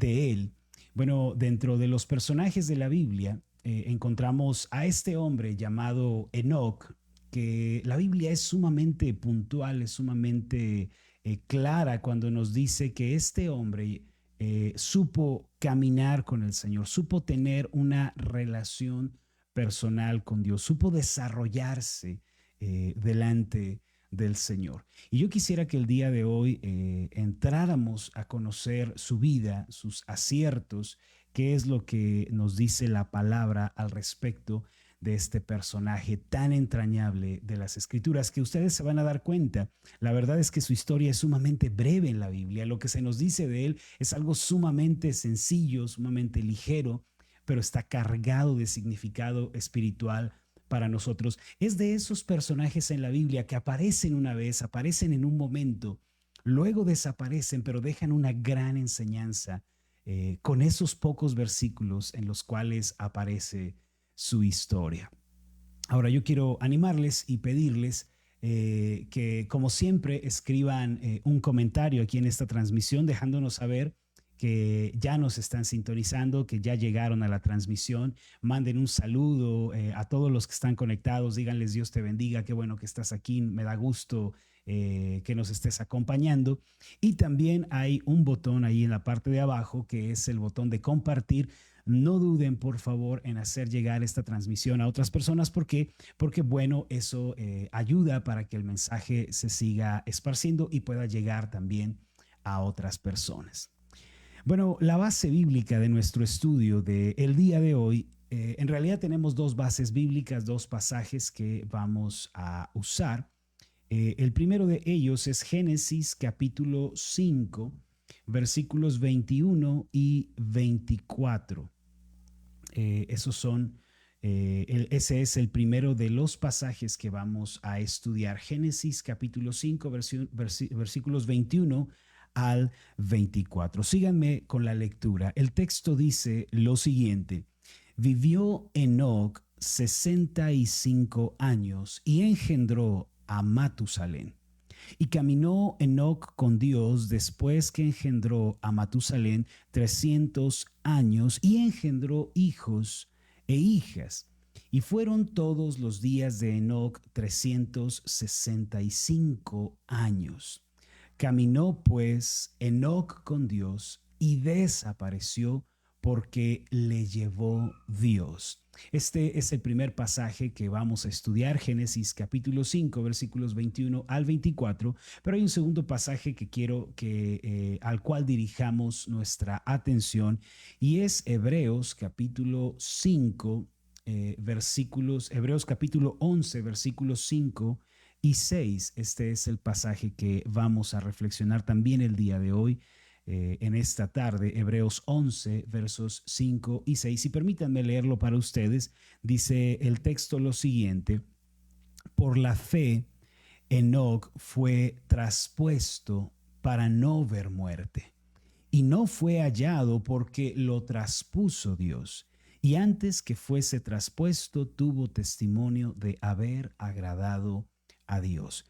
de él. Bueno, dentro de los personajes de la Biblia encontramos a este hombre llamado Enoc, que la Biblia es sumamente puntual, es sumamente clara cuando nos dice que este hombre supo caminar con el Señor, supo tener una relación personal con Dios, supo desarrollarse delante del Señor. Y yo quisiera que el día de hoy entráramos a conocer su vida, sus aciertos, qué es lo que nos dice la palabra al respecto de este personaje tan entrañable de las Escrituras, que ustedes se van a dar cuenta. La verdad es que su historia es sumamente breve en la Biblia. Lo que se nos dice de él es algo sumamente sencillo, sumamente ligero, pero está cargado de significado espiritual para nosotros. Es de esos personajes en la Biblia que aparecen una vez, aparecen en un momento, luego desaparecen, pero dejan una gran enseñanza con esos pocos versículos en los cuales aparece su historia. Ahora yo quiero animarles y pedirles que, como siempre, escriban un comentario aquí en esta transmisión, dejándonos saber que ya nos están sintonizando, que ya llegaron a la transmisión. Manden un saludo a todos los que están conectados, díganles Dios te bendiga, qué bueno que estás aquí, me da gusto que nos estés acompañando. Y también hay un botón ahí en la parte de abajo que es el botón de compartir. No duden, por favor, en hacer llegar esta transmisión a otras personas. ¿Por qué? Porque, bueno, eso ayuda para que el mensaje se siga esparciendo y pueda llegar también a otras personas. Bueno, la base bíblica de nuestro estudio del día de hoy, en realidad tenemos dos bases bíblicas, dos pasajes que vamos a usar. El primero de ellos es Génesis capítulo 5, versículos 21 y 24. Esos son, ese es el primero de los pasajes que vamos a estudiar. Génesis capítulo 5, versículos 21 al 24. Síganme con la lectura. El texto dice lo siguiente: vivió Enoc 65 años y engendró a Matusalén. Y caminó Enoc con Dios después que engendró a Matusalén 300 años y engendró hijos e hijas. Y fueron todos los días de Enoc 365 años. Caminó pues Enoc con Dios y desapareció porque le llevó Dios. Este es el primer pasaje que vamos a estudiar, Génesis capítulo 5, versículos 21 al 24, pero hay un segundo pasaje que quiero al cual dirijamos nuestra atención y es Hebreos capítulo 5, Hebreos capítulo 11, versículos 5 y 6. Este es el pasaje que vamos a reflexionar también el día de hoy. En esta tarde, Hebreos 11, versos 5 y 6. Y permítanme leerlo para ustedes. Dice el texto lo siguiente: por la fe, Enoc fue traspuesto para no ver muerte, y no fue hallado porque lo traspuso Dios. Y antes que fuese traspuesto, tuvo testimonio de haber agradado a Dios.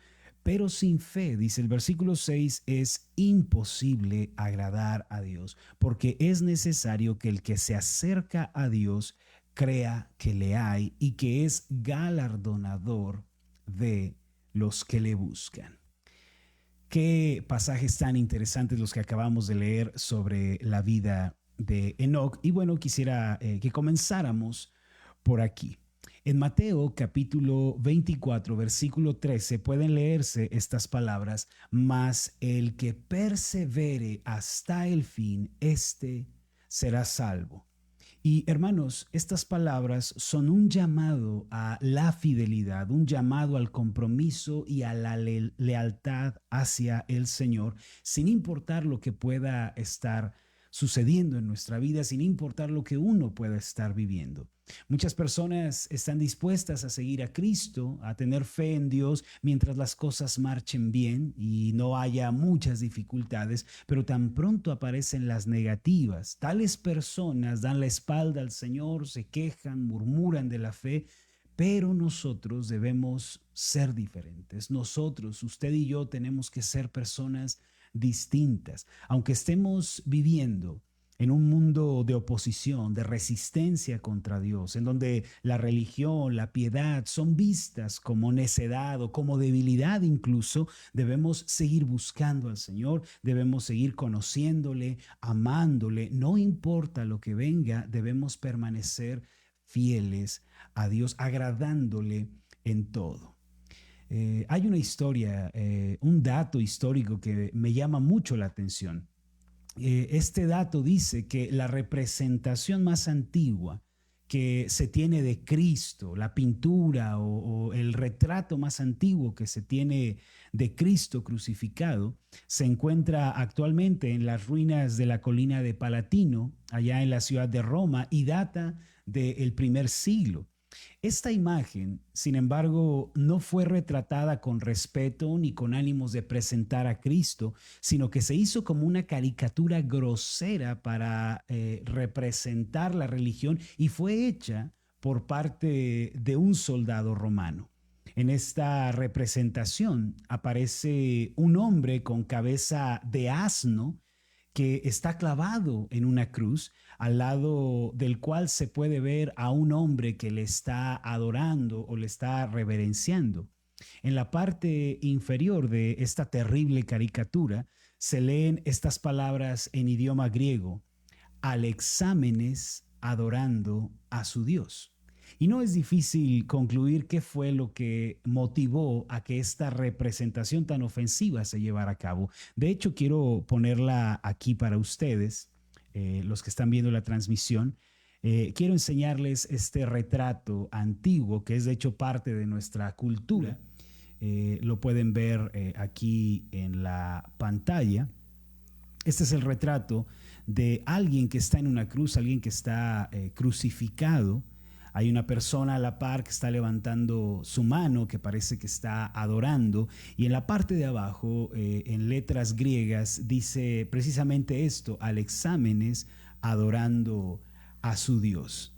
Pero sin fe, dice el versículo 6, es imposible agradar a Dios, porque es necesario que el que se acerca a Dios crea que le hay y que es galardonador de los que le buscan. Qué pasajes tan interesantes los que acabamos de leer sobre la vida de Enoc. Y bueno, quisiera que comenzáramos por aquí. En Mateo capítulo 24, versículo 13, pueden leerse estas palabras: mas el que persevere hasta el fin, éste será salvo. Y hermanos, estas palabras son un llamado a la fidelidad, un llamado al compromiso y a la lealtad hacia el Señor, sin importar lo que pueda estar sucediendo en nuestra vida, sin importar lo que uno pueda estar viviendo. Muchas personas están dispuestas a seguir a Cristo, a tener fe en Dios mientras las cosas marchen bien y no haya muchas dificultades, pero tan pronto aparecen las negativas, tales personas dan la espalda al Señor, se quejan, murmuran de la fe, pero nosotros debemos ser diferentes. Nosotros, usted y yo, tenemos que ser personas distintas. Aunque estemos viviendo en un mundo de oposición, de resistencia contra Dios, en donde la religión, la piedad son vistas como necedad o como debilidad incluso, debemos seguir buscando al Señor, debemos seguir conociéndole, amándole, no importa lo que venga, debemos permanecer fieles a Dios, agradándole en todo. Hay una historia, un dato histórico que me llama mucho la atención. Este dato dice que la representación más antigua que se tiene de Cristo, la pintura o el retrato más antiguo que se tiene de Cristo crucificado, se encuentra actualmente en las ruinas de la colina de Palatino, allá en la ciudad de Roma, y data del primer siglo. Esta imagen, sin embargo, no fue retratada con respeto ni con ánimos de presentar a Cristo, sino que se hizo como una caricatura grosera para representar la religión y fue hecha por parte de un soldado romano. En esta representación aparece un hombre con cabeza de asno que está clavado en una cruz, al lado del cual se puede ver a un hombre que le está adorando o le está reverenciando. En la parte inferior de esta terrible caricatura se leen estas palabras en idioma griego: Alexámenes adorando a su Dios. Y no es difícil concluir qué fue lo que motivó a que esta representación tan ofensiva se llevara a cabo. De hecho, quiero ponerla aquí para ustedes, los que están viendo la transmisión. Quiero enseñarles este retrato antiguo que es de hecho parte de nuestra cultura. Lo pueden ver aquí en la pantalla. Este es el retrato de alguien que está en una cruz, alguien que está crucificado. Hay una persona a la par que está levantando su mano, que parece que está adorando. Y en la parte de abajo, en letras griegas, dice precisamente esto: Alexámenes adorando a su Dios.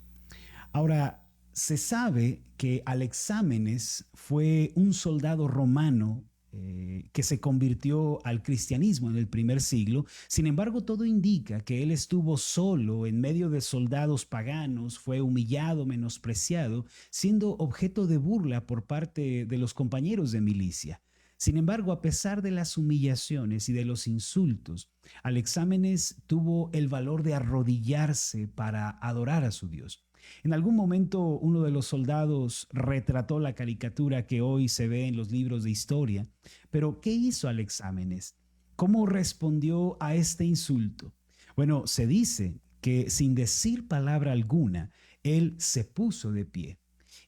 Ahora, se sabe que Alexámenes fue un soldado romano que se convirtió al cristianismo en el primer siglo. Sin embargo, todo indica que él estuvo solo en medio de soldados paganos, fue humillado, menospreciado, siendo objeto de burla por parte de los compañeros de milicia. Sin embargo, a pesar de las humillaciones y de los insultos, Alexámenes tuvo el valor de arrodillarse para adorar a su Dios. En algún momento uno de los soldados retrató la caricatura que hoy se ve en los libros de historia. Pero ¿qué hizo Alexámenes? ¿Cómo respondió a este insulto? Bueno, se dice que sin decir palabra alguna, él se puso de pie.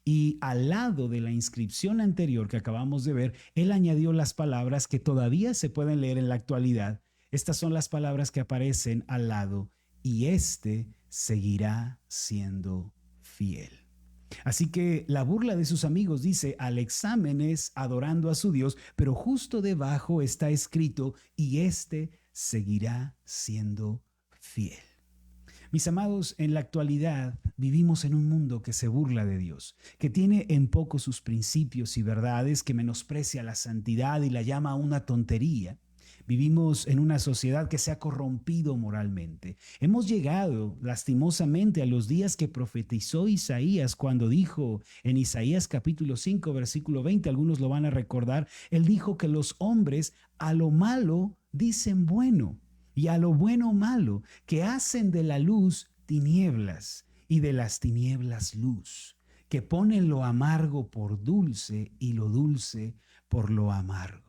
Y al lado de la inscripción anterior que acabamos de ver, él añadió las palabras que todavía se pueden leer en la actualidad. Estas son las palabras que aparecen al lado: y este seguirá siendo fiel. Así que la burla de sus amigos dice: Alexámenes adorando a su Dios, pero justo debajo está escrito: y este seguirá siendo fiel. Mis amados, en la actualidad vivimos en un mundo que se burla de Dios, que tiene en poco sus principios y verdades, que menosprecia la santidad y la llama una tontería. Vivimos en una sociedad que se ha corrompido moralmente. Hemos llegado lastimosamente a los días que profetizó Isaías cuando dijo en Isaías capítulo 5, versículo 20, algunos lo van a recordar, él dijo que los hombres a lo malo dicen bueno y a lo bueno malo, que hacen de la luz tinieblas y de las tinieblas luz, que ponen lo amargo por dulce y lo dulce por lo amargo.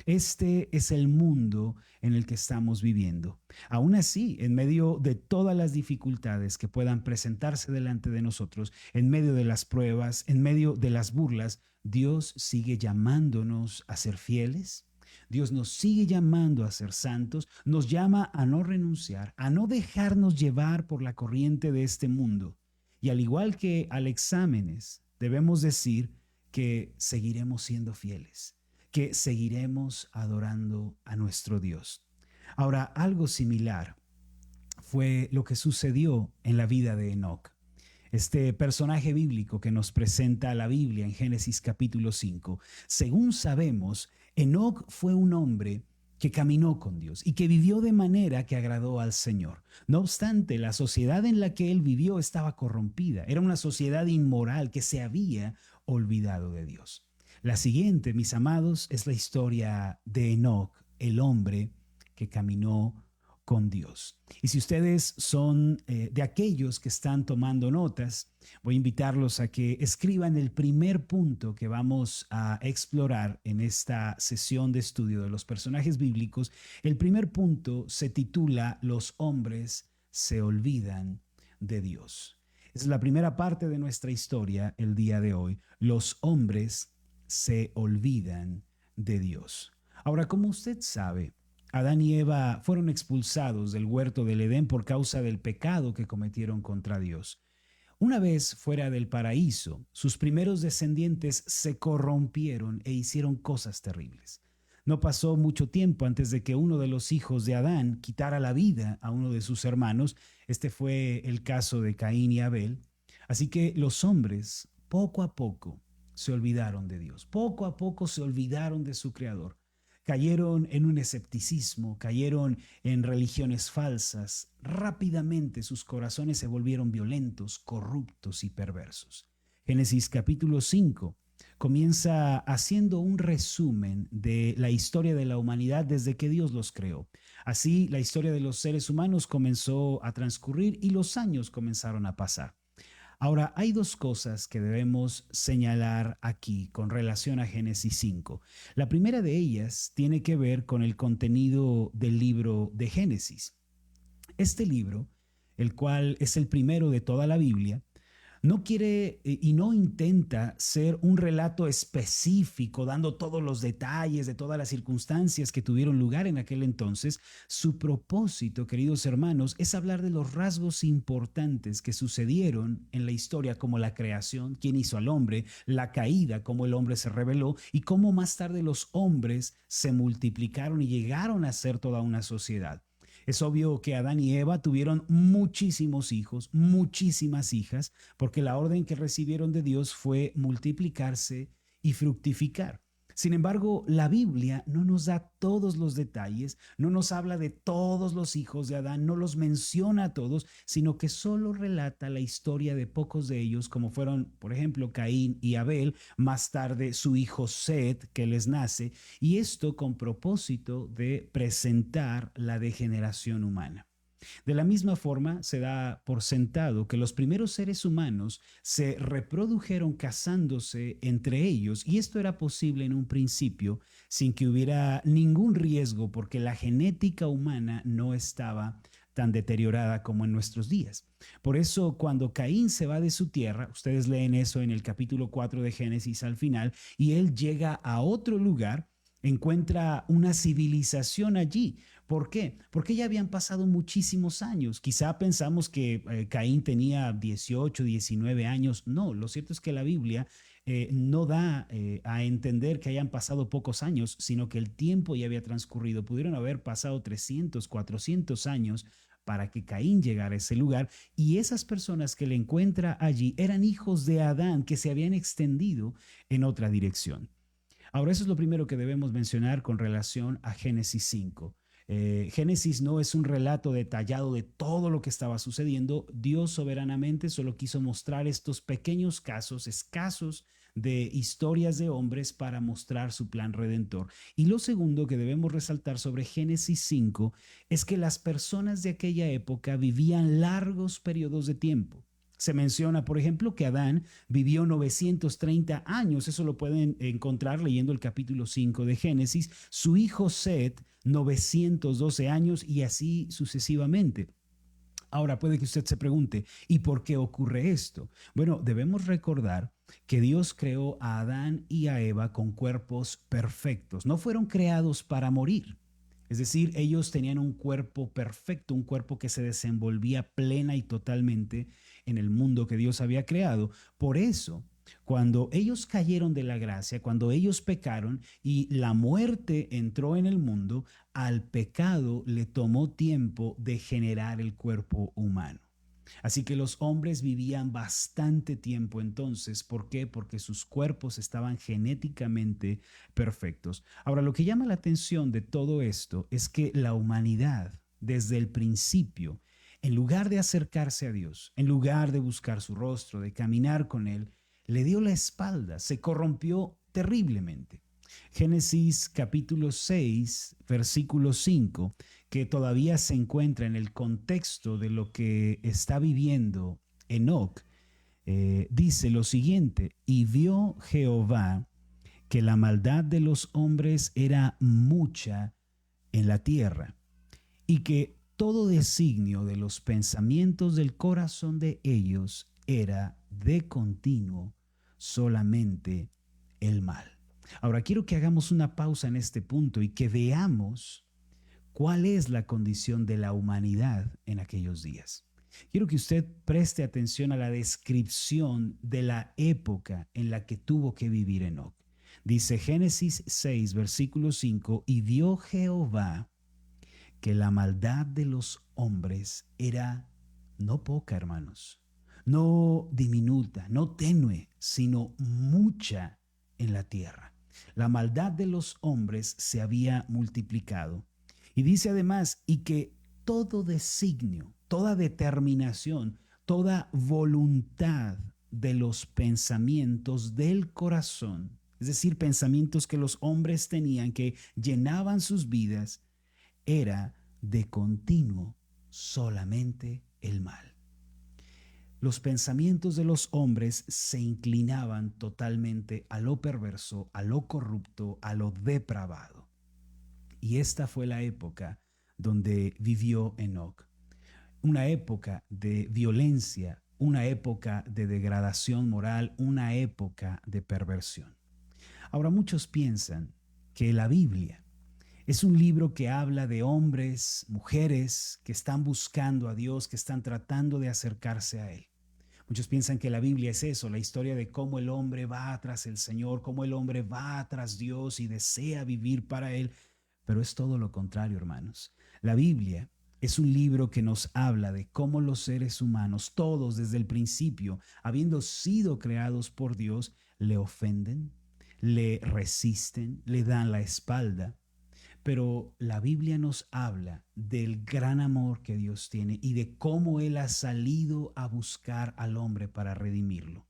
Este es el mundo en el que estamos viviendo. Aún así, en medio de todas las dificultades que puedan presentarse delante de nosotros, en medio de las pruebas, en medio de las burlas, Dios sigue llamándonos a ser fieles. Dios nos sigue llamando a ser santos, nos llama a no renunciar, a no dejarnos llevar por la corriente de este mundo. Y al igual que Alexámenes, debemos decir que seguiremos siendo fieles, que seguiremos adorando a nuestro Dios. Ahora, algo similar fue lo que sucedió en la vida de Enoc. Este personaje bíblico que nos presenta la Biblia en Génesis capítulo 5. Según sabemos, Enoc fue un hombre que caminó con Dios y que vivió de manera que agradó al Señor. No obstante, la sociedad en la que él vivió estaba corrompida. Era una sociedad inmoral que se había olvidado de Dios. La siguiente, mis amados, es la historia de Enoc, el hombre que caminó con Dios. Y si ustedes son de aquellos que están tomando notas, voy a invitarlos a que escriban el primer punto que vamos a explorar en esta sesión de estudio de los personajes bíblicos. El primer punto se titula Los hombres se olvidan de Dios. Es la primera parte de nuestra historia el día de hoy. Los hombres se olvidan de Dios. Ahora, como usted sabe, Adán y Eva fueron expulsados del huerto del Edén por causa del pecado que cometieron contra Dios. Una vez fuera del paraíso, sus primeros descendientes se corrompieron e hicieron cosas terribles. No pasó mucho tiempo antes de que uno de los hijos de Adán quitara la vida a uno de sus hermanos. Este fue el caso de Caín y Abel. Así que los hombres, poco a poco, se olvidaron de Dios. Poco a poco se olvidaron de su Creador. Cayeron en un escepticismo, cayeron en religiones falsas. Rápidamente sus corazones se volvieron violentos, corruptos y perversos. Génesis capítulo 5 comienza haciendo un resumen de la historia de la humanidad desde que Dios los creó. Así, la historia de los seres humanos comenzó a transcurrir y los años comenzaron a pasar. Ahora, hay dos cosas que debemos señalar aquí con relación a Génesis 5. La primera de ellas tiene que ver con el contenido del libro de Génesis. Este libro, el cual es el primero de toda la Biblia, no quiere y no intenta ser un relato específico, dando todos los detalles de todas las circunstancias que tuvieron lugar en aquel entonces. Su propósito, queridos hermanos, es hablar de los rasgos importantes que sucedieron en la historia, como la creación, quién hizo al hombre, la caída, cómo el hombre se rebeló y cómo más tarde los hombres se multiplicaron y llegaron a ser toda una sociedad. Es obvio que Adán y Eva tuvieron muchísimos hijos, muchísimas hijas, porque la orden que recibieron de Dios fue multiplicarse y fructificar. Sin embargo, la Biblia no nos da todos los detalles, no nos habla de todos los hijos de Adán, no los menciona a todos, sino que solo relata la historia de pocos de ellos, como fueron, por ejemplo, Caín y Abel, más tarde su hijo Set, que les nace, y esto con propósito de presentar la degeneración humana. De la misma forma, se da por sentado que los primeros seres humanos se reprodujeron casándose entre ellos, y esto era posible en un principio sin que hubiera ningún riesgo, porque la genética humana no estaba tan deteriorada como en nuestros días. Por eso, cuando Caín se va de su tierra, ustedes leen eso en el capítulo 4 de Génesis al final, y él llega a otro lugar, encuentra una civilización allí. ¿Por qué? Porque ya habían pasado muchísimos años. Quizá pensamos que Caín tenía 18, 19 años. No, lo cierto es que la Biblia no da a entender que hayan pasado pocos años, sino que el tiempo ya había transcurrido. Pudieron haber pasado 300, 400 años para que Caín llegara a ese lugar, y esas personas que le encuentra allí eran hijos de Adán que se habían extendido en otra dirección. Ahora, eso es lo primero que debemos mencionar con relación a Génesis 5. Génesis no es un relato detallado de todo lo que estaba sucediendo. Dios soberanamente solo quiso mostrar estos pequeños casos, escasos, de historias de hombres para mostrar su plan redentor. Y lo segundo que debemos resaltar sobre Génesis 5 es que las personas de aquella época vivían largos periodos de tiempo. Se menciona, por ejemplo, que Adán vivió 930 años. Eso lo pueden encontrar leyendo el capítulo 5 de Génesis. Su hijo Set, 912 años, y así sucesivamente. Ahora puede que usted se pregunte, ¿y por qué ocurre esto? Bueno, debemos recordar que Dios creó a Adán y a Eva con cuerpos perfectos. No fueron creados para morir. Es decir, ellos tenían un cuerpo perfecto, un cuerpo que se desenvolvía plena y totalmente en el mundo que Dios había creado. Por eso, cuando ellos cayeron de la gracia, cuando ellos pecaron y la muerte entró en el mundo, al pecado le tomó tiempo de generar el cuerpo humano. Así que los hombres vivían bastante tiempo entonces. ¿Por qué? Porque sus cuerpos estaban genéticamente perfectos. Ahora, lo que llama la atención de todo esto es que la humanidad, desde el principio, en lugar de acercarse a Dios, en lugar de buscar su rostro, de caminar con Él, le dio la espalda, se corrompió terriblemente. Génesis capítulo 6, versículo 5, que todavía se encuentra en el contexto de lo que está viviendo Enoc, dice lo siguiente: y vio Jehová que la maldad de los hombres era mucha en la tierra, y que todo designio de los pensamientos del corazón de ellos era de continuo solamente el mal. Ahora quiero que hagamos una pausa en este punto y que veamos cuál es la condición de la humanidad en aquellos días. Quiero que usted preste atención a la descripción de la época en la que tuvo que vivir Enoc. Dice Génesis 6, versículo 5, y vio Jehová que la maldad de los hombres era no poca, hermanos, no diminuta, no tenue, sino mucha en la tierra. La maldad de los hombres se había multiplicado. Y dice además, y que todo designio, toda determinación, toda voluntad de los pensamientos del corazón, es decir, pensamientos que los hombres tenían, que llenaban sus vidas, era de continuo solamente el mal. Los pensamientos de los hombres se inclinaban totalmente a lo perverso, a lo corrupto, a lo depravado. Y esta fue la época donde vivió Enoc. Una época de violencia, una época de degradación moral, una época de perversión. Ahora muchos piensan que la Biblia es un libro que habla de hombres, mujeres que están buscando a Dios, que están tratando de acercarse a Él. Muchos piensan que la Biblia es eso, la historia de cómo el hombre va tras el Señor, cómo el hombre va tras Dios y desea vivir para Él. Pero es todo lo contrario, hermanos. La Biblia es un libro que nos habla de cómo los seres humanos, todos desde el principio, habiendo sido creados por Dios, le ofenden, le resisten, le dan la espalda. Pero la Biblia nos habla del gran amor que Dios tiene y de cómo Él ha salido a buscar al hombre para redimirlo.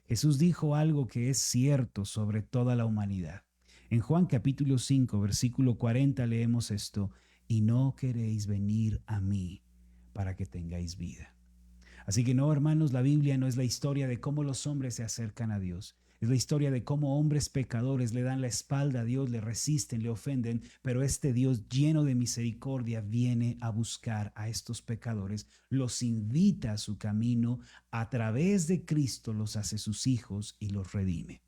Jesús dijo algo que es cierto sobre toda la humanidad. En Juan capítulo 5, versículo 40 leemos esto: y no queréis venir a mí para que tengáis vida. Así que no, hermanos, la Biblia no es la historia de cómo los hombres se acercan a Dios. Es la historia de cómo hombres pecadores le dan la espalda a Dios, le resisten, le ofenden, pero este Dios lleno de misericordia viene a buscar a estos pecadores, los invita a su camino, a través de Cristo los hace sus hijos y los redime.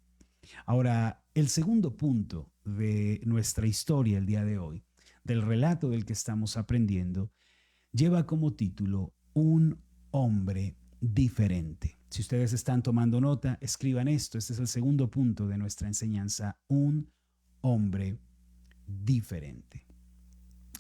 Ahora, el segundo punto de nuestra historia el día de hoy, del relato del que estamos aprendiendo, lleva como título Un hombre diferente. Si ustedes están tomando nota, escriban esto. Este es el segundo punto de nuestra enseñanza: un hombre diferente.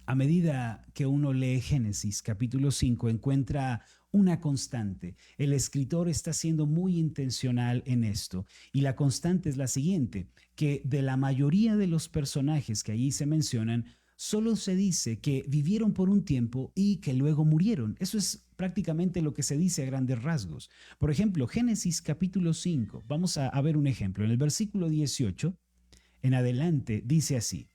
A medida que uno lee Génesis capítulo 5, encuentra una constante. El escritor está siendo muy intencional en esto. Y la constante es la siguiente: que de la mayoría de los personajes que allí se mencionan, solo se dice que vivieron por un tiempo y que luego murieron. Eso es prácticamente lo que se dice a grandes rasgos. Por ejemplo, Génesis capítulo 5, vamos a ver un ejemplo. En el versículo 18 en adelante dice así: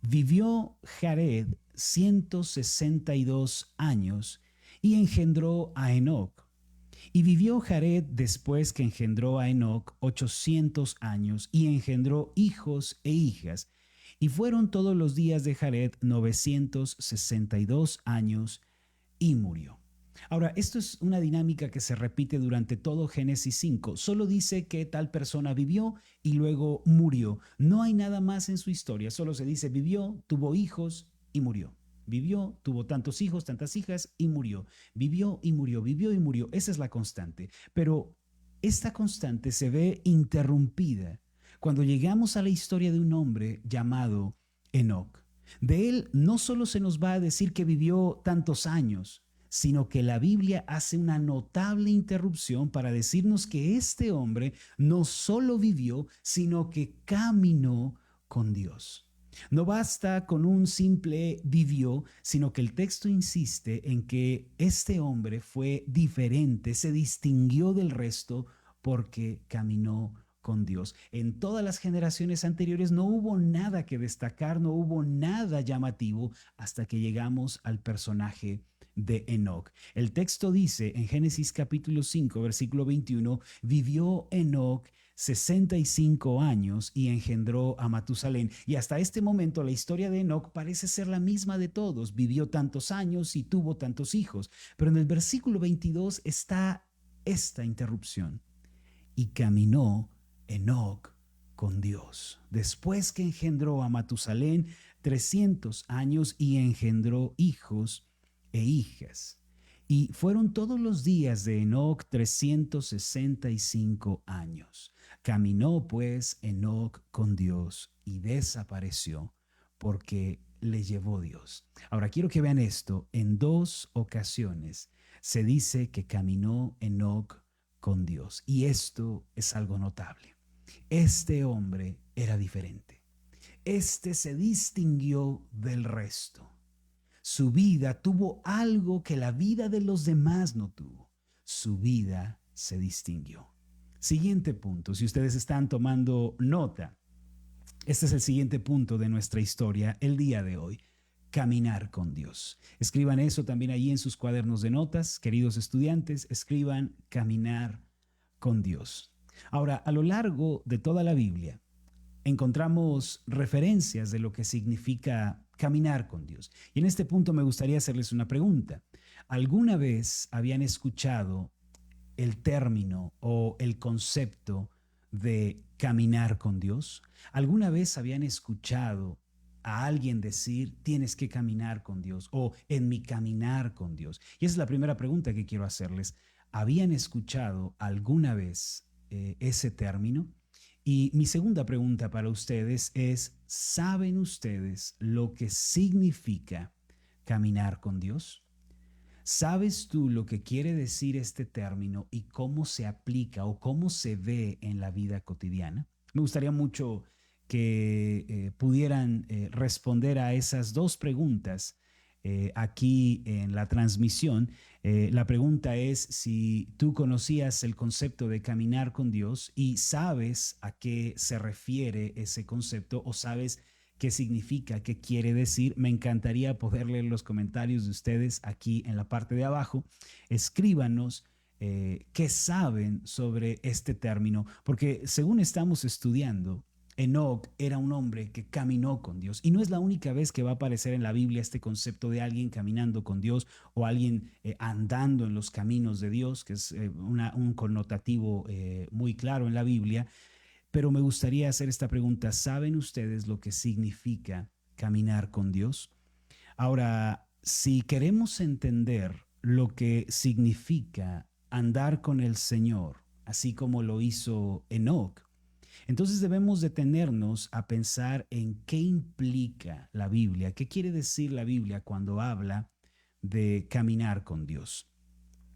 vivió Jared 162 años y engendró a Enoc. Y vivió Jared después que engendró a Enoc 800 años y engendró hijos e hijas. Y fueron todos los días de Jared 962 años y murió. Ahora, esto es una dinámica que se repite durante todo Génesis 5. Solo dice que tal persona vivió y luego murió. No hay nada más en su historia. Solo se dice vivió, tuvo hijos y murió. Vivió, tuvo tantos hijos, tantas hijas y murió. Vivió y murió, vivió y murió. Esa es la constante. Pero esta constante se ve interrumpida cuando llegamos a la historia de un hombre llamado Enoc. De él no solo se nos va a decir que vivió tantos años, sino que la Biblia hace una notable interrupción para decirnos que este hombre no solo vivió, sino que caminó con Dios. No basta con un simple vivió, sino que el texto insiste en que este hombre fue diferente, se distinguió del resto porque caminó con Dios. En todas las generaciones anteriores no hubo nada que destacar, no hubo nada llamativo hasta que llegamos al personaje de Enoc. El texto dice en Génesis capítulo 5, versículo 21, vivió Enoc 65 años y engendró a Matusalén. Y hasta este momento la historia de Enoc parece ser la misma de todos. Vivió tantos años y tuvo tantos hijos. Pero en el versículo 22 está esta interrupción. Y caminó Enoc con Dios. Después que engendró a Matusalén 300 años y engendró hijos e hijas. Y fueron todos los días de Enoc 365 años. Caminó pues Enoc con Dios y desapareció porque le llevó Dios. Ahora quiero que vean esto. En dos ocasiones se dice que caminó Enoc con Dios. Y esto es algo notable. Este hombre era diferente. Este se distinguió del resto. Su vida tuvo algo que la vida de los demás no tuvo. Su vida se distinguió. Siguiente punto, si ustedes están tomando nota, este es el siguiente punto de nuestra historia el día de hoy. Caminar con Dios. Escriban eso también ahí en sus cuadernos de notas, queridos estudiantes, escriban caminar con Dios. Ahora, a lo largo de toda la Biblia, encontramos referencias de lo que significa caminar con Dios. Y en este punto me gustaría hacerles una pregunta. ¿Alguna vez habían escuchado el término o el concepto de caminar con Dios? ¿Alguna vez habían escuchado a alguien decir, tienes que caminar con Dios o en mi caminar con Dios? Y esa es la primera pregunta que quiero hacerles. ¿Habían escuchado alguna vez ese término? Y mi segunda pregunta para ustedes es, ¿saben ustedes lo que significa caminar con Dios? ¿Sabes tú lo que quiere decir este término y cómo se aplica o cómo se ve en la vida cotidiana? Me gustaría mucho que pudieran responder a esas dos preguntas aquí en la transmisión. La pregunta es si tú conocías el concepto de caminar con Dios y sabes a qué se refiere ese concepto o sabes qué significa, qué quiere decir. Me encantaría poder leer los comentarios de ustedes aquí en la parte de abajo. Escríbanos qué saben sobre este término, porque según estamos estudiando, Enoc era un hombre que caminó con Dios y no es la única vez que va a aparecer en la Biblia este concepto de alguien caminando con Dios o alguien andando en los caminos de Dios, que es un connotativo muy claro en la Biblia. Pero me gustaría hacer esta pregunta. ¿Saben ustedes lo que significa caminar con Dios? Ahora, si queremos entender lo que significa andar con el Señor, así como lo hizo Enoc, entonces debemos detenernos a pensar en qué implica la Biblia, qué quiere decir la Biblia cuando habla de caminar con Dios.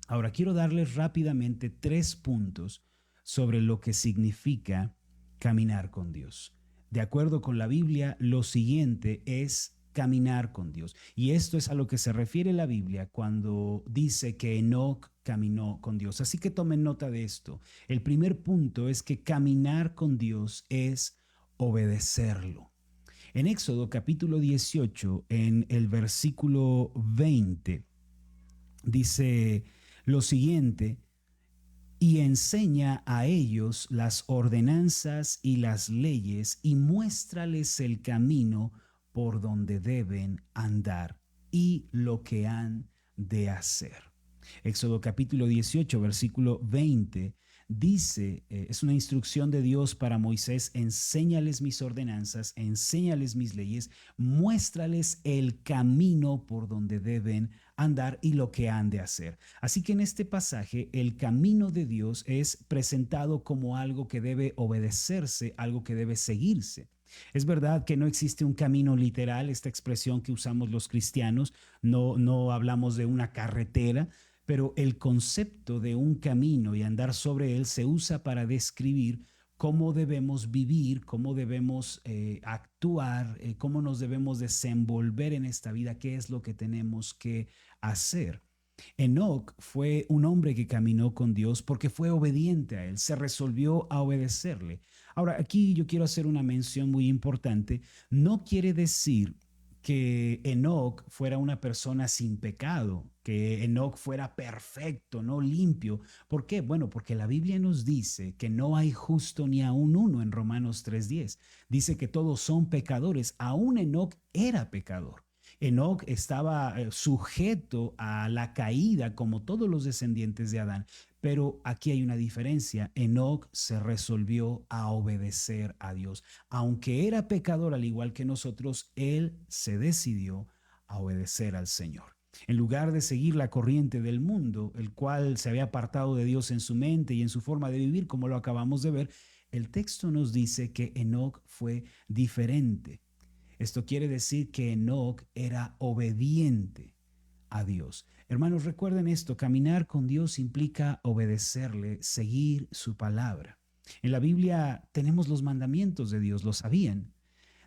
Ahora quiero darles rápidamente 3 puntos sobre lo que significa caminar con Dios. De acuerdo con la Biblia, lo siguiente es caminar con Dios. Y esto es a lo que se refiere la Biblia cuando dice que Enoc caminó con Dios. Así que tomen nota de esto. El primer punto es que caminar con Dios es obedecerlo. En Éxodo capítulo 18, en el versículo 20, dice lo siguiente: y enseña a ellos las ordenanzas y las leyes y muéstrales el camino por donde deben andar y lo que han de hacer. Éxodo capítulo 18, versículo 20 dice, es una instrucción de Dios para Moisés: enséñales mis ordenanzas, enséñales mis leyes, muéstrales el camino por donde deben andar y lo que han de hacer. Así que en este pasaje el camino de Dios es presentado como algo que debe obedecerse, algo que debe seguirse. Es verdad que no existe un camino literal, esta expresión que usamos los cristianos, no hablamos de una carretera, pero el concepto de un camino y andar sobre él se usa para describir cómo debemos vivir, cómo debemos actuar, cómo nos debemos desenvolver en esta vida, qué es lo que tenemos que hacer. Enoc fue un hombre que caminó con Dios porque fue obediente a él, se resolvió a obedecerle. Ahora, aquí yo quiero hacer una mención muy importante. No quiere decir que Enoc fuera una persona sin pecado, que Enoc fuera perfecto, no limpio. ¿Por qué? Bueno, porque la Biblia nos dice que no hay justo ni aun uno en Romanos 3:10. Dice que todos son pecadores, aún Enoc era pecador. Enoc estaba sujeto a la caída como todos los descendientes de Adán, pero aquí hay una diferencia. Enoc se resolvió a obedecer a Dios. Aunque era pecador al igual que nosotros, él se decidió a obedecer al Señor. En lugar de seguir la corriente del mundo, el cual se había apartado de Dios en su mente y en su forma de vivir, como lo acabamos de ver, el texto nos dice que Enoc fue diferente. Esto quiere decir que Enoc era obediente a Dios. Hermanos, recuerden esto, caminar con Dios implica obedecerle, seguir su palabra. En la Biblia tenemos los mandamientos de Dios, ¿lo sabían?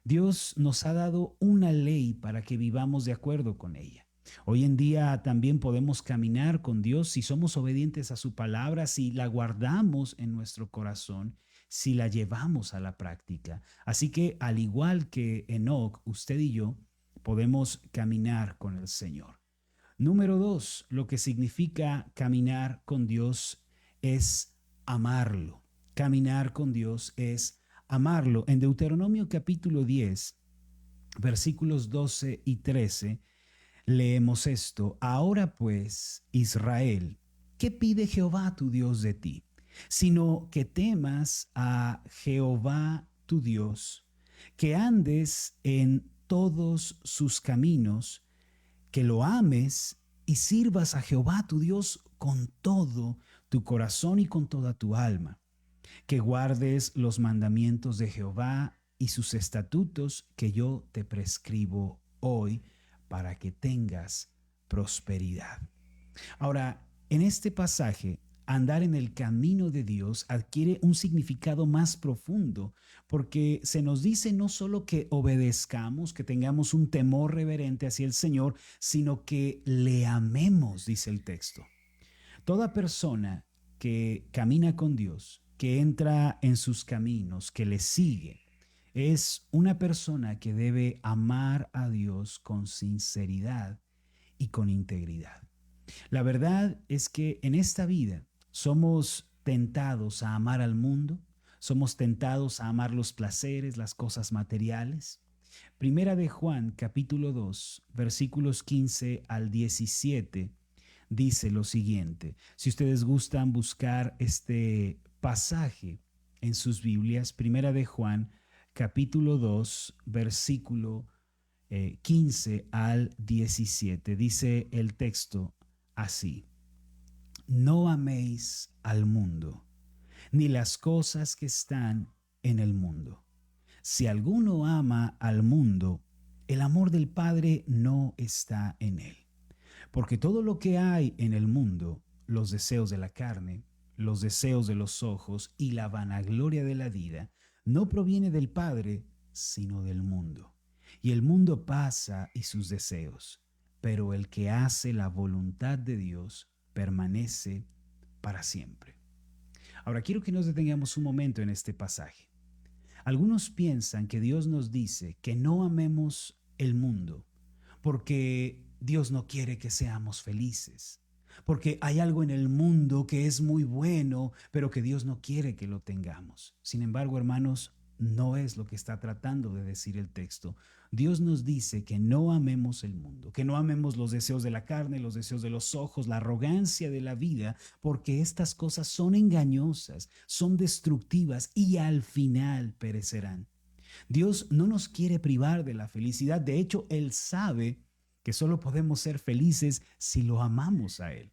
Dios nos ha dado una ley para que vivamos de acuerdo con ella. Hoy en día también podemos caminar con Dios si somos obedientes a su palabra, si la guardamos en nuestro corazón, si la llevamos a la práctica. Así que al igual que Enoc, usted y yo podemos caminar con el Señor. Número 2, lo que significa caminar con Dios es amarlo. Caminar con Dios es amarlo. En Deuteronomio capítulo 10, versículos 12 y 13, leemos esto. Ahora pues, Israel, ¿qué pide Jehová tu Dios de ti? Sino que temas a Jehová tu Dios, que andes en todos sus caminos, que lo ames y sirvas a Jehová tu Dios con todo tu corazón y con toda tu alma, que guardes los mandamientos de Jehová y sus estatutos que yo te prescribo hoy para que tengas prosperidad. Ahora, en este pasaje, andar en el camino de Dios adquiere un significado más profundo, porque se nos dice no solo que obedezcamos, que tengamos un temor reverente hacia el Señor, sino que le amemos, dice el texto. Toda persona que camina con Dios, que entra en sus caminos, que le sigue, es una persona que debe amar a Dios con sinceridad y con integridad. La verdad es que en esta vida somos tentados a amar al mundo, somos tentados a amar los placeres, las cosas materiales. Primera de Juan, capítulo 2, versículos 15 al 17, dice lo siguiente. Si ustedes gustan buscar este pasaje en sus Biblias, Primera de Juan, capítulo 2, versículo 15 al 17, dice el texto así: no améis al mundo, ni las cosas que están en el mundo. Si alguno ama al mundo, el amor del Padre no está en él. Porque todo lo que hay en el mundo, los deseos de la carne, los deseos de los ojos y la vanagloria de la vida, no proviene del Padre, sino del mundo. Y el mundo pasa y sus deseos, pero el que hace la voluntad de Dios permanece para siempre. Ahora quiero que nos detengamos un momento en este pasaje. Algunos piensan que Dios nos dice que no amemos el mundo porque Dios no quiere que seamos felices, porque hay algo en el mundo que es muy bueno, pero que Dios no quiere que lo tengamos. Sin embargo, hermanos, no es lo que está tratando de decir el texto. Dios nos dice que no amemos el mundo, que no amemos los deseos de la carne, los deseos de los ojos, la arrogancia de la vida, porque estas cosas son engañosas, son destructivas y al final perecerán. Dios no nos quiere privar de la felicidad. De hecho, Él sabe que solo podemos ser felices si lo amamos a Él.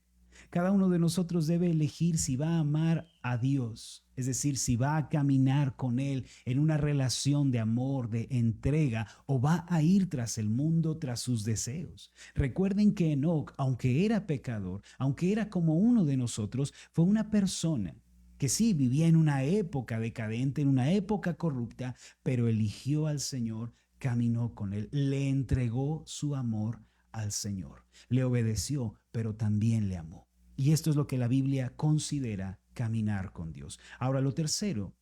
Cada uno de nosotros debe elegir si va a amar a Dios, es decir, si va a caminar con Él en una relación de amor, de entrega, o va a ir tras el mundo, tras sus deseos. Recuerden que Enoc, aunque era pecador, aunque era como uno de nosotros, fue una persona que sí vivía en una época decadente, en una época corrupta, pero eligió al Señor, caminó con Él, le entregó su amor al Señor, le obedeció, pero también le amó. Y esto es lo que la Biblia considera caminar con Dios. Ahora, lo tercero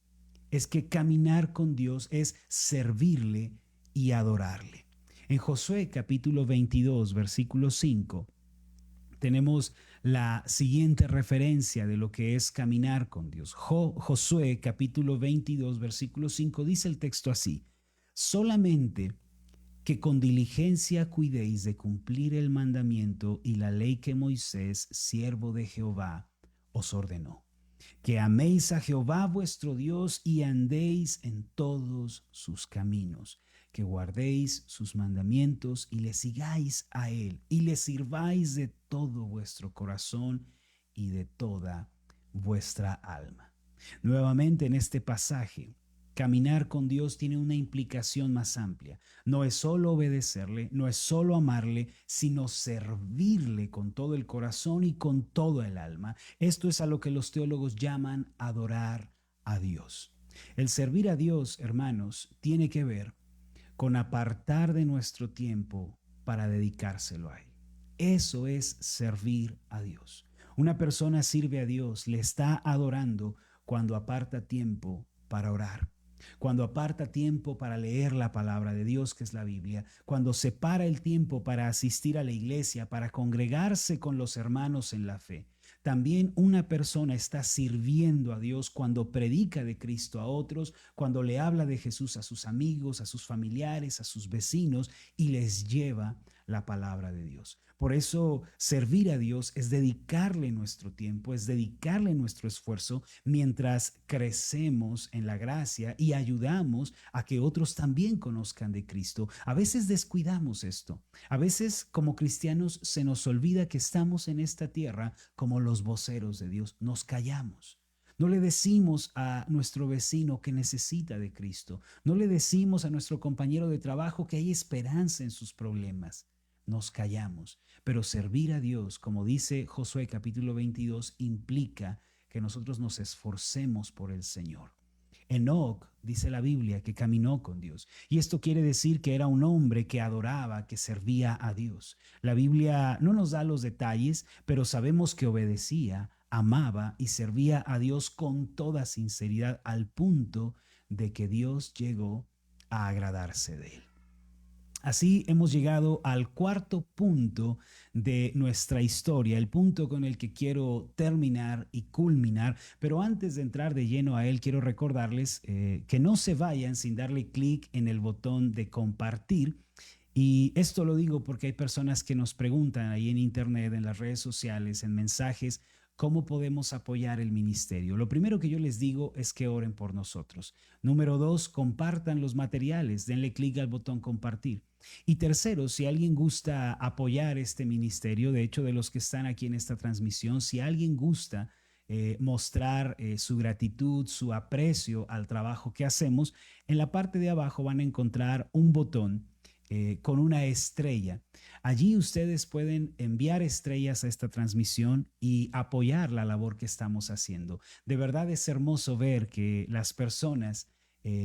es que caminar con Dios es servirle y adorarle. En Josué capítulo 22, versículo 5, tenemos la siguiente referencia de lo que es caminar con Dios. Josué capítulo 22, versículo 5 dice el texto así: solamente que con diligencia cuidéis de cumplir el mandamiento y la ley que Moisés, siervo de Jehová, os ordenó, que améis a Jehová vuestro Dios y andéis en todos sus caminos, que guardéis sus mandamientos y le sigáis a él y le sirváis de todo vuestro corazón y de toda vuestra alma. Nuevamente en este pasaje, caminar con Dios tiene una implicación más amplia. No es solo obedecerle, no es solo amarle, sino servirle con todo el corazón y con todo el alma. Esto es a lo que los teólogos llaman adorar a Dios. El servir a Dios, hermanos, tiene que ver con apartar de nuestro tiempo para dedicárselo a Él. Eso es servir a Dios. Una persona sirve a Dios, le está adorando cuando aparta tiempo para orar, cuando aparta tiempo para leer la palabra de Dios, que es la Biblia, cuando separa el tiempo para asistir a la iglesia, para congregarse con los hermanos en la fe. También una persona está sirviendo a Dios cuando predica de Cristo a otros, cuando le habla de Jesús a sus amigos, a sus familiares, a sus vecinos y les lleva la palabra de Dios. Por eso servir a Dios es dedicarle nuestro tiempo, es dedicarle nuestro esfuerzo mientras crecemos en la gracia y ayudamos a que otros también conozcan de Cristo. A veces descuidamos esto. A veces como cristianos se nos olvida que estamos en esta tierra como los voceros de Dios. Nos callamos. No le decimos a nuestro vecino que necesita de Cristo. No le decimos a nuestro compañero de trabajo que hay esperanza en sus problemas. Nos callamos. Pero servir a Dios, como dice Josué capítulo 22, implica que nosotros nos esforcemos por el Señor. Enoc, dice la Biblia, que caminó con Dios. Y esto quiere decir que era un hombre que adoraba, que servía a Dios. La Biblia no nos da los detalles, pero sabemos que obedecía, amaba y servía a Dios con toda sinceridad al punto de que Dios llegó a agradarse de él. Así hemos llegado al cuarto punto de nuestra historia, el punto con el que quiero terminar y culminar, pero antes de entrar de lleno a él, quiero recordarles que no se vayan sin darle clic en el botón de compartir. Y esto lo digo porque hay personas que nos preguntan ahí en internet, en las redes sociales, en mensajes, ¿cómo podemos apoyar el ministerio? Lo primero que yo les digo es que oren por nosotros. Número dos, compartan los materiales, denle clic al botón compartir. Y tercero, si alguien gusta apoyar este ministerio, de hecho de los que están aquí en esta transmisión, si alguien gusta mostrar su gratitud, su aprecio al trabajo que hacemos, en la parte de abajo van a encontrar un botón con una estrella. Allí ustedes pueden enviar estrellas a esta transmisión y apoyar la labor que estamos haciendo. De verdad es hermoso ver que las personas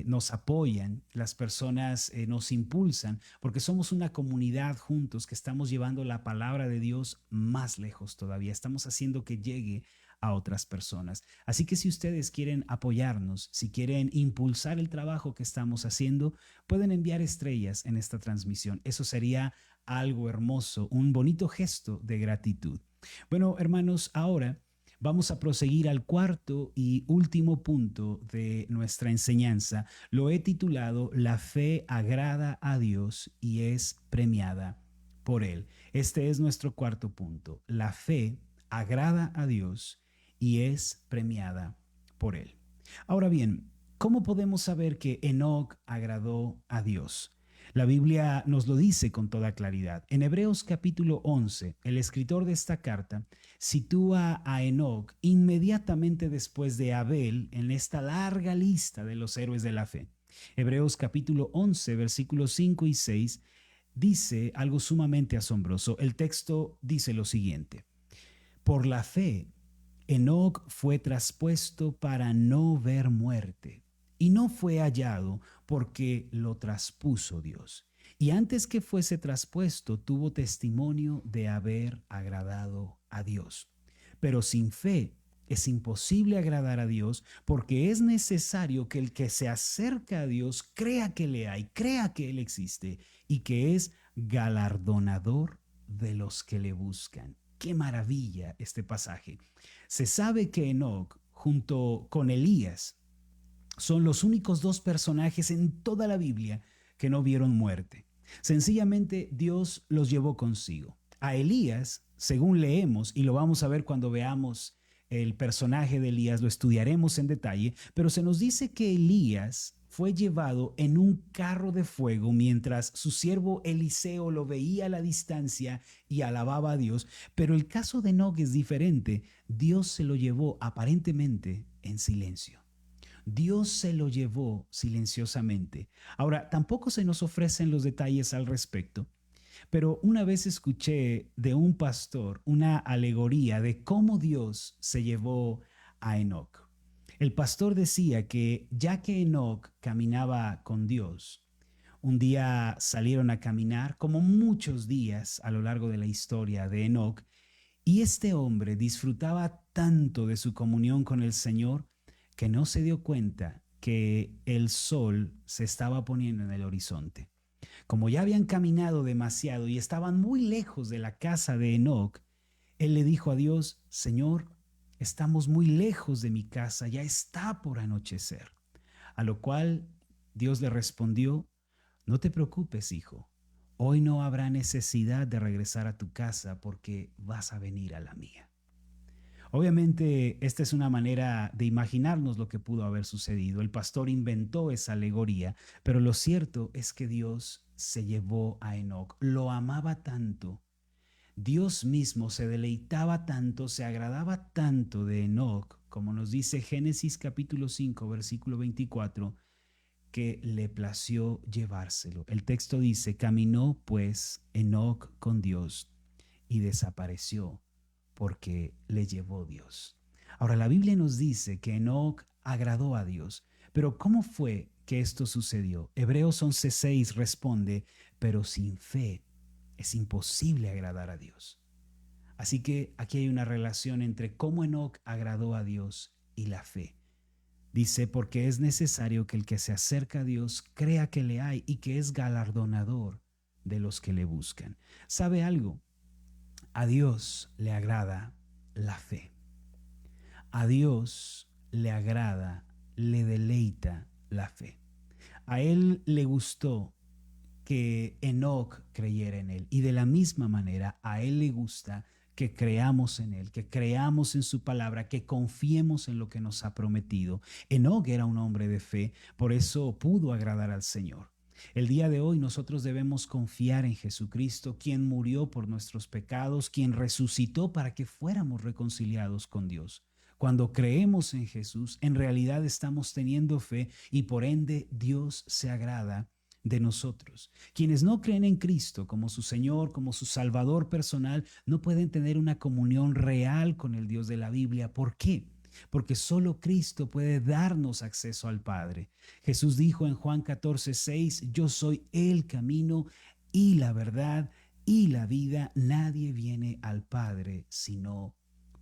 nos apoyan, las personas nos impulsan, porque somos una comunidad juntos que estamos llevando la palabra de Dios más lejos todavía. Estamos haciendo que llegue a otras personas. Así que si ustedes quieren apoyarnos, si quieren impulsar el trabajo que estamos haciendo, pueden enviar estrellas en esta transmisión. Eso sería algo hermoso, un bonito gesto de gratitud. Bueno, hermanos, ahora vamos a proseguir al cuarto y último punto de nuestra enseñanza. Lo he titulado La fe agrada a Dios y es premiada por Él. Este es nuestro cuarto punto. La fe agrada a Dios y es premiada por Él. Ahora bien, ¿cómo podemos saber que Enoc agradó a Dios? La Biblia nos lo dice con toda claridad. En Hebreos capítulo 11, el escritor de esta carta sitúa a Enoc inmediatamente después de Abel en esta larga lista de los héroes de la fe. Hebreos capítulo 11, versículos 5 y 6 dice algo sumamente asombroso. El texto dice lo siguiente: por la fe, Enoc fue traspuesto para no ver muerte, y no fue hallado porque lo traspuso Dios. Y antes que fuese traspuesto, tuvo testimonio de haber agradado a Dios. Pero sin fe es imposible agradar a Dios, porque es necesario que el que se acerca a Dios crea que le hay, crea que Él existe y que es galardonador de los que le buscan. Qué maravilla este pasaje. Se sabe que Enoc, junto con Elías, son los únicos dos personajes en toda la Biblia que no vieron muerte. Sencillamente Dios los llevó consigo. A Elías, según leemos, y lo vamos a ver cuando veamos el personaje de Elías, lo estudiaremos en detalle, pero se nos dice que Elías fue llevado en un carro de fuego mientras su siervo Eliseo lo veía a la distancia y alababa a Dios. Pero el caso de Enoc es diferente. Dios se lo llevó aparentemente en silencio. Dios se lo llevó silenciosamente. Ahora, tampoco se nos ofrecen los detalles al respecto, pero una vez escuché de un pastor una alegoría de cómo Dios se llevó a Enoc. El pastor decía que ya que Enoc caminaba con Dios, un día salieron a caminar, como muchos días a lo largo de la historia de Enoc, y este hombre disfrutaba tanto de su comunión con el Señor que no se dio cuenta que el sol se estaba poniendo en el horizonte. Como ya habían caminado demasiado y estaban muy lejos de la casa de Enoc, él le dijo a Dios: Señor, estamos muy lejos de mi casa, ya está por anochecer. A lo cual Dios le respondió: no te preocupes, hijo, hoy no habrá necesidad de regresar a tu casa porque vas a venir a la mía. Obviamente, esta es una manera de imaginarnos lo que pudo haber sucedido. El pastor inventó esa alegoría, pero lo cierto es que Dios se llevó a Enoc. Lo amaba tanto. Dios mismo se deleitaba tanto, se agradaba tanto de Enoc, como nos dice Génesis capítulo 5, versículo 24, que le plació llevárselo. El texto dice: caminó pues Enoc con Dios y desapareció porque le llevó Dios. Ahora, la Biblia nos dice que Enoc agradó a Dios, pero ¿cómo fue que esto sucedió? Hebreos 11:6 responde: pero sin fe es imposible agradar a Dios. Así que aquí hay una relación entre cómo Enoc agradó a Dios y la fe. Dice: porque es necesario que el que se acerca a Dios crea que le hay y que es galardonador de los que le buscan. ¿Sabe algo? A Dios le agrada la fe. A Dios le agrada, le deleita la fe. A Él le gustó que Enoc creyera en Él. Y de la misma manera, a Él le gusta que creamos en Él, que creamos en su palabra, que confiemos en lo que nos ha prometido. Enoc era un hombre de fe, por eso pudo agradar al Señor. El día de hoy nosotros debemos confiar en Jesucristo, quien murió por nuestros pecados, quien resucitó para que fuéramos reconciliados con Dios. Cuando creemos en Jesús, en realidad estamos teniendo fe y por ende Dios se agrada de nosotros. Quienes no creen en Cristo como su Señor, como su Salvador personal, no pueden tener una comunión real con el Dios de la Biblia. ¿Por qué? Porque solo Cristo puede darnos acceso al Padre. Jesús dijo en Juan 14:6: yo soy el camino y la verdad y la vida. Nadie viene al Padre sino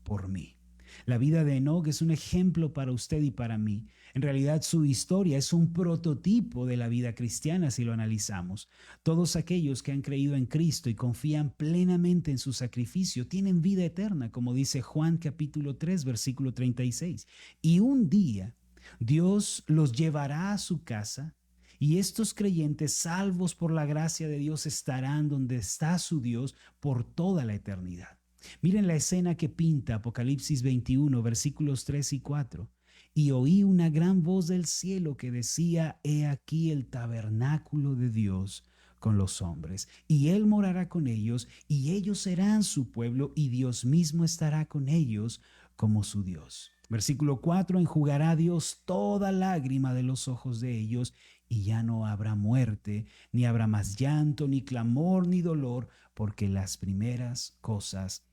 por mí. La vida de Enoc es un ejemplo para usted y para mí. En realidad, su historia es un prototipo de la vida cristiana si lo analizamos. Todos aquellos que han creído en Cristo y confían plenamente en su sacrificio tienen vida eterna, como dice Juan capítulo 3, versículo 36. Y un día Dios los llevará a su casa y estos creyentes, salvos por la gracia de Dios, estarán donde está su Dios por toda la eternidad. Miren la escena que pinta Apocalipsis 21, versículos 3 y 4. Y oí una gran voz del cielo que decía: he aquí el tabernáculo de Dios con los hombres, y Él morará con ellos, y ellos serán su pueblo, y Dios mismo estará con ellos como su Dios. Versículo 4, enjugará Dios toda lágrima de los ojos de ellos, y ya no habrá muerte, ni habrá más llanto, ni clamor, ni dolor, porque las primeras cosas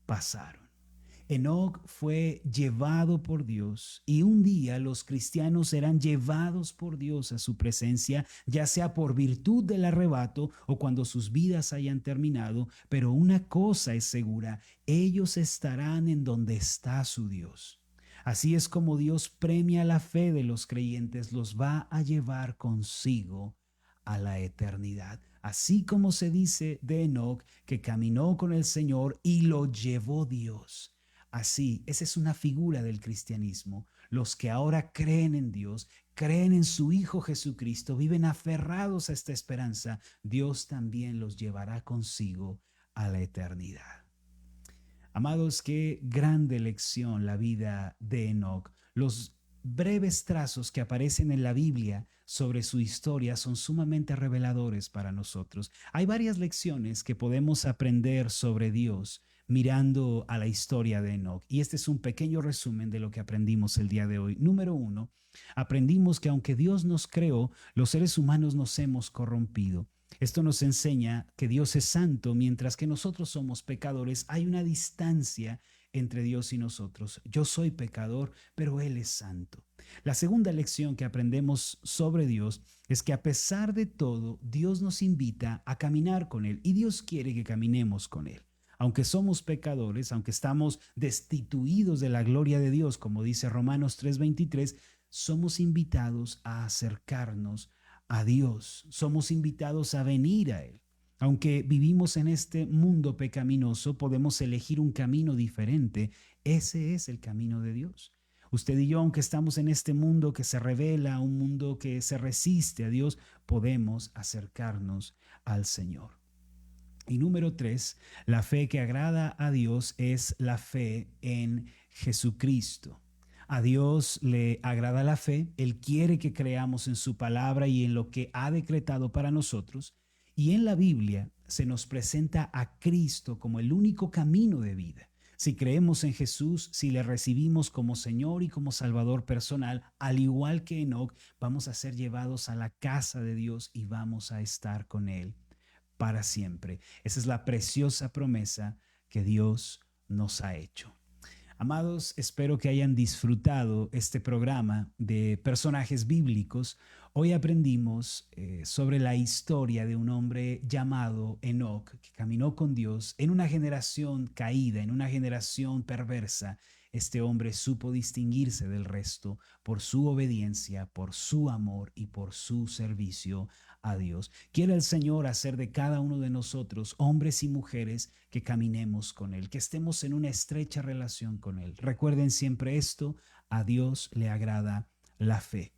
pasaron. Enoc fue llevado por Dios y un día los cristianos serán llevados por Dios a su presencia, ya sea por virtud del arrebato o cuando sus vidas hayan terminado, pero una cosa es segura, ellos estarán en donde está su Dios. Así es como Dios premia la fe de los creyentes, los va a llevar consigo a la eternidad. Así como se dice de Enoc que caminó con el Señor y lo llevó Dios. Así, esa es una figura del cristianismo. Los que ahora creen en Dios, creen en su Hijo Jesucristo, viven aferrados a esta esperanza, Dios también los llevará consigo a la eternidad. Amados, qué grande lección la vida de Enoc. Los breves trazos que aparecen en la Biblia sobre su historia son sumamente reveladores para nosotros. Hay varias lecciones que podemos aprender sobre Dios mirando a la historia de Enoc. Y este es un pequeño resumen de lo que aprendimos el día de hoy. Número 1, aprendimos que aunque Dios nos creó, los seres humanos nos hemos corrompido. Esto nos enseña que Dios es santo, mientras que nosotros somos pecadores. Hay una distancia entre Dios y nosotros. Yo soy pecador, pero Él es santo. La segunda lección que aprendemos sobre Dios es que a pesar de todo, Dios nos invita a caminar con Él y Dios quiere que caminemos con Él. Aunque somos pecadores, aunque estamos destituidos de la gloria de Dios, como dice Romanos 3:23, somos invitados a acercarnos a Dios. Somos invitados a venir a Él. Aunque vivimos en este mundo pecaminoso, podemos elegir un camino diferente. Ese es el camino de Dios. Usted y yo, aunque estamos en este mundo que se revela, un mundo que se resiste a Dios, podemos acercarnos al Señor. Y número 3, la fe que agrada a Dios es la fe en Jesucristo. A Dios le agrada la fe, Él quiere que creamos en su palabra y en lo que ha decretado para nosotros. Y en la Biblia se nos presenta a Cristo como el único camino de vida. Si creemos en Jesús, si le recibimos como Señor y como Salvador personal, al igual que Enoc, vamos a ser llevados a la casa de Dios y vamos a estar con Él para siempre. Esa es la preciosa promesa que Dios nos ha hecho. Amados, espero que hayan disfrutado este programa de personajes bíblicos. Hoy aprendimos sobre la historia de un hombre llamado Enoc, que caminó con Dios en una generación caída, en una generación perversa. Este hombre supo distinguirse del resto por su obediencia, por su amor y por su servicio a Dios. Quiere el Señor hacer de cada uno de nosotros, hombres y mujeres, que caminemos con Él, que estemos en una estrecha relación con Él. Recuerden siempre esto, a Dios le agrada la fe.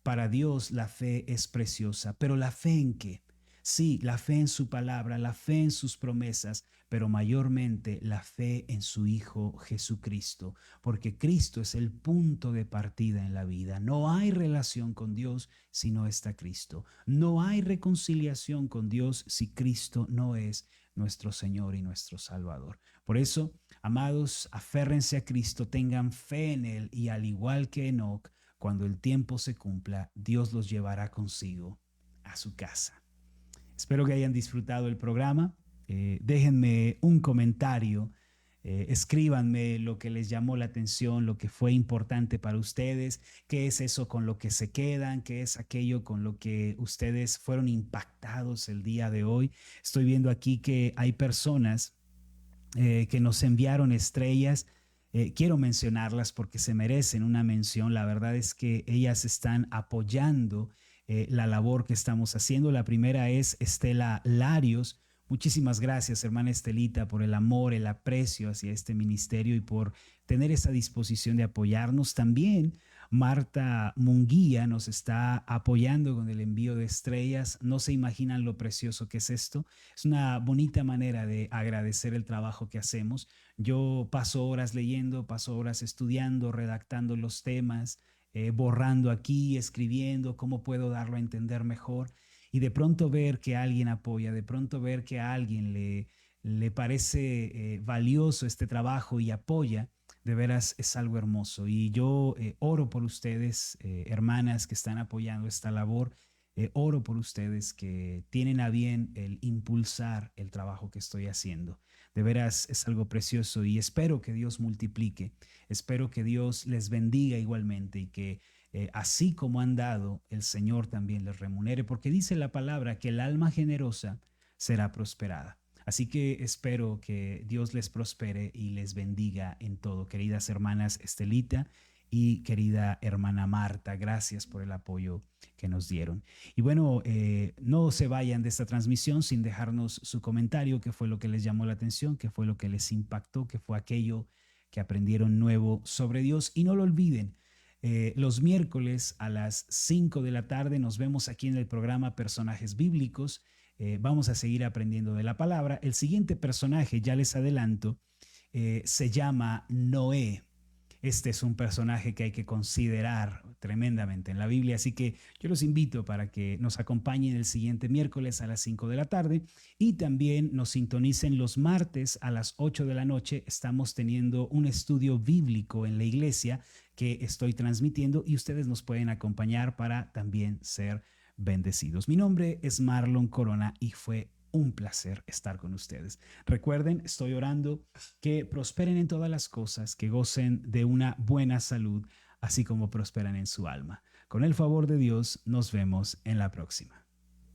Para Dios la fe es preciosa, pero ¿la fe en qué? Sí, la fe en su palabra, la fe en sus promesas, pero mayormente la fe en su Hijo Jesucristo, porque Cristo es el punto de partida en la vida. No hay relación con Dios si no está Cristo. No hay reconciliación con Dios si Cristo no es nuestro Señor y nuestro Salvador. Por eso, amados, aférrense a Cristo, tengan fe en Él y al igual que Enoc, cuando el tiempo se cumpla, Dios los llevará consigo a su casa. Espero que hayan disfrutado el programa. Déjenme un comentario, escríbanme lo que les llamó la atención, lo que fue importante para ustedes, qué es eso con lo que se quedan, qué es aquello con lo que ustedes fueron impactados el día de hoy. Estoy viendo aquí que hay personas que nos enviaron estrellas. Quiero mencionarlas porque se merecen una mención. La verdad es que ellas están apoyando la labor que estamos haciendo. La primera es Estela Larios. Muchísimas gracias, hermana Estelita, por el amor, el aprecio hacia este ministerio y por tener esa disposición de apoyarnos. También Marta Munguía nos está apoyando con el envío de estrellas. No se imaginan lo precioso que es esto. Es una bonita manera de agradecer el trabajo que hacemos. Yo paso horas leyendo, paso horas estudiando, redactando los temas, borrando aquí, escribiendo, cómo puedo darlo a entender mejor. y de pronto ver que alguien apoya, de pronto ver que a alguien le parece valioso este trabajo y apoya, de veras es algo hermoso. Y yo oro por ustedes, hermanas que están apoyando esta labor. Oro por ustedes que tienen a bien el impulsar el trabajo que estoy haciendo. De veras es algo precioso y espero que Dios multiplique, espero que Dios les bendiga igualmente y que así como han dado, el Señor también les remunere, porque dice la palabra que el alma generosa será prosperada. Así que espero que Dios les prospere y les bendiga en todo. Queridas hermanas Estelita y querida hermana Marta, gracias por el apoyo que nos dieron. Y bueno, no se vayan de esta transmisión sin dejarnos su comentario, qué fue lo que les llamó la atención, qué fue lo que les impactó, qué fue aquello que aprendieron nuevo sobre Dios. Y no lo olviden, los miércoles a las 5 de la tarde nos vemos aquí en el programa Personajes Bíblicos. Vamos a seguir aprendiendo de la palabra. El siguiente personaje, ya les adelanto, se llama Noé. Este es un personaje que hay que considerar tremendamente en la Biblia, así que yo los invito para que nos acompañen el siguiente miércoles a las 5 de la tarde y también nos sintonicen los martes a las 8 de la noche. Estamos teniendo un estudio bíblico en la iglesia que estoy transmitiendo y ustedes nos pueden acompañar para también ser bendecidos. Mi nombre es Marlon Corona y fue un placer estar con ustedes. Recuerden, estoy orando que prosperen en todas las cosas, que gocen de una buena salud, así como prosperan en su alma. Con el favor de Dios, nos vemos en la próxima.